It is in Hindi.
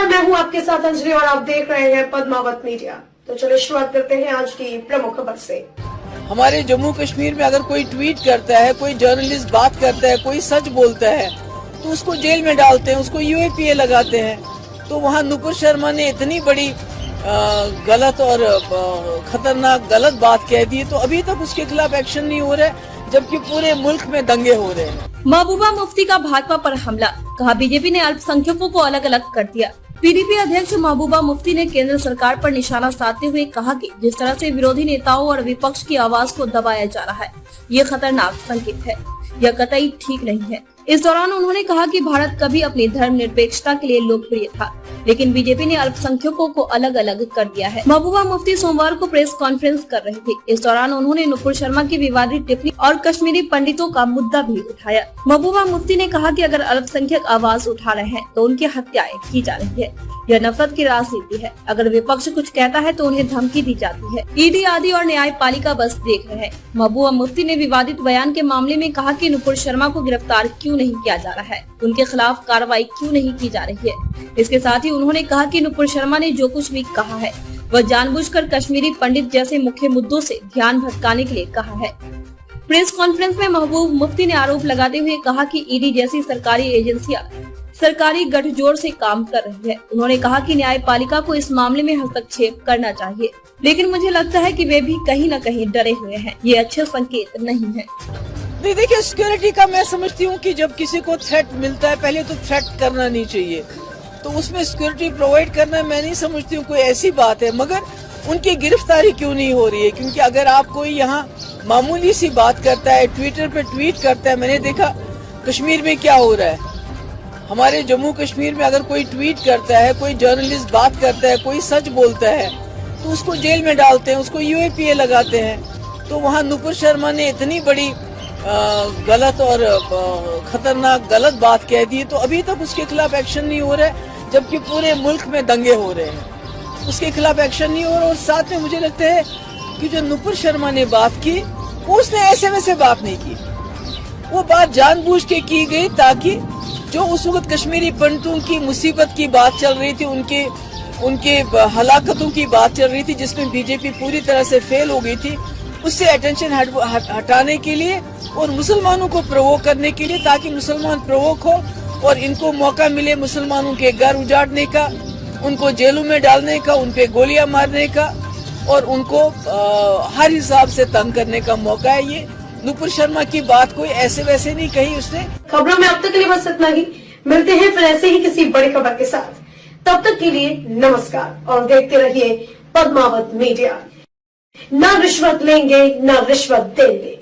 मैं हूं आपके साथ अंजलि और आप देख रहे हैं पद्मावत मीडिया। तो चलिए शुरुआत करते हैं आज की प्रमुख खबर से। हमारे जम्मू कश्मीर में अगर कोई ट्वीट करता है, कोई जर्नलिस्ट बात करता है, कोई सच बोलता है तो उसको जेल में डालते हैं, उसको यूएपीए लगाते हैं। तो वहाँ नुपुर शर्मा ने इतनी बड़ी गलत और खतरनाक गलत बात कह दी, तो अभी तक उसके खिलाफ एक्शन नहीं हो रहा है, जबकि पूरे मुल्क में दंगे हो रहे हैं। महबूबा मुफ्ती का भाजपा पर हमला, कहा बीजेपी ने अल्पसंख्यकों को अलग अलग कर दिया। पीडीपी अध्यक्ष महबूबा मुफ्ती ने केंद्र सरकार पर निशाना साधते हुए कहा कि जिस तरह से विरोधी नेताओं और विपक्ष की आवाज को दबाया जा रहा है, ये खतरनाक संकेत है, यह कतई ठीक नहीं है। इस दौरान उन्होंने कहा कि भारत कभी अपनी धर्मनिरपेक्षता के लिए लोकप्रिय था, लेकिन बीजेपी ने अल्पसंख्यकों को अलग अलग कर दिया है। महबूबा मुफ्ती सोमवार को प्रेस कॉन्फ्रेंस कर रहे थे। इस दौरान उन्होंने नुपुर शर्मा की विवादित टिप्पणी और कश्मीरी पंडितों का मुद्दा भी उठाया। महबूबा मुफ्ती ने कहा कि अगर अल्पसंख्यक आवाज उठा रहे हैं तो उनकी हत्याएं की जा रही है, यह नफरत की राजनीति है। अगर विपक्ष कुछ कहता है तो उन्हें धमकी दी जाती है। ईडी आदि और न्यायपालिका बस देख रहे हैं। महबूबा मुफ्ती ने विवादित बयान के मामले में कहा कि नुपुर शर्मा को गिरफ्तार क्यों नहीं किया जा रहा है, उनके खिलाफ कार्रवाई क्यों नहीं की जा रही है। इसके साथ ही उन्होंने कहा कि नुपुर शर्मा ने जो कुछ भी कहा है वह जानबूझकर कश्मीरी पंडित जैसे मुख्य मुद्दों से ध्यान भटकाने के लिए कहा है। प्रेस कॉन्फ्रेंस में महबूब मुफ्ती ने आरोप लगाते हुए कहा कि ईडी जैसी सरकारी एजेंसियां सरकारी गठजोड़ से काम कर रही है। उन्होंने कहा कि न्यायपालिका को इस मामले में हस्तक्षेप करना चाहिए, लेकिन मुझे लगता है कि वे भी कहीं न कहीं डरे हुए हैं। ये अच्छे संकेत नहीं है। नहीं, देखिए, सिक्योरिटी का मैं समझती हूँ कि जब किसी को थ्रेट मिलता है, पहले तो थ्रेट करना नहीं चाहिए, तो उसमें सिक्योरिटी प्रोवाइड करना मैं नहीं समझती हूँ कोई ऐसी बात है। मगर उनकी गिरफ्तारी क्यों नहीं हो रही है? क्योंकि अगर आप कोई यहाँ मामूली सी बात करता है, ट्विटर पे ट्वीट करता है, मैंने देखा कश्मीर में क्या हो रहा है। हमारे जम्मू कश्मीर में अगर कोई ट्वीट करता है, कोई जर्नलिस्ट बात करता है, कोई सच बोलता है तो उसको जेल में डालते हैं, उसको यूएपीए लगाते हैं। तो वहाँ नुपुर शर्मा ने इतनी बड़ी गलत और खतरनाक गलत बात कह दी, तो अभी तक उसके खिलाफ एक्शन नहीं हो रहा है, जबकि पूरे मुल्क में दंगे हो रहे हैं। उसके खिलाफ एक्शन नहीं हो रहा। और साथ में मुझे लगता है कि जो नुपुर शर्मा ने बात की, वो उसने ऐसे वैसे बात नहीं की, वो बात जानबूझ के की गई ताकि जो उस वक्त कश्मीरी पंडितों की मुसीबत की बात चल रही थी, उनके हलाकतों की बात चल रही थी, जिसमें बीजेपी पूरी तरह से फेल हो गई थी, उससे अटेंशन हटाने के लिए और मुसलमानों को प्रोवोक करने के लिए, ताकि मुसलमान प्रोवोक हो और इनको मौका मिले मुसलमानों के घर उजाड़ने का, उनको जेलों में डालने का, उनपे गोलियां मारने का और उनको हर हिसाब से तंग करने का मौका है। ये नुपुर शर्मा की बात कोई ऐसे वैसे नहीं कही उसने। खबरों में अब तक के लिए बस इतना ही। मिलते हैं फिर ऐसे ही किसी बड़ी खबर के साथ। तब तक के लिए नमस्कार और देखते रहिए पद्मावत मीडिया। न रिश्वत लेंगे, न रिश्वत देंगे।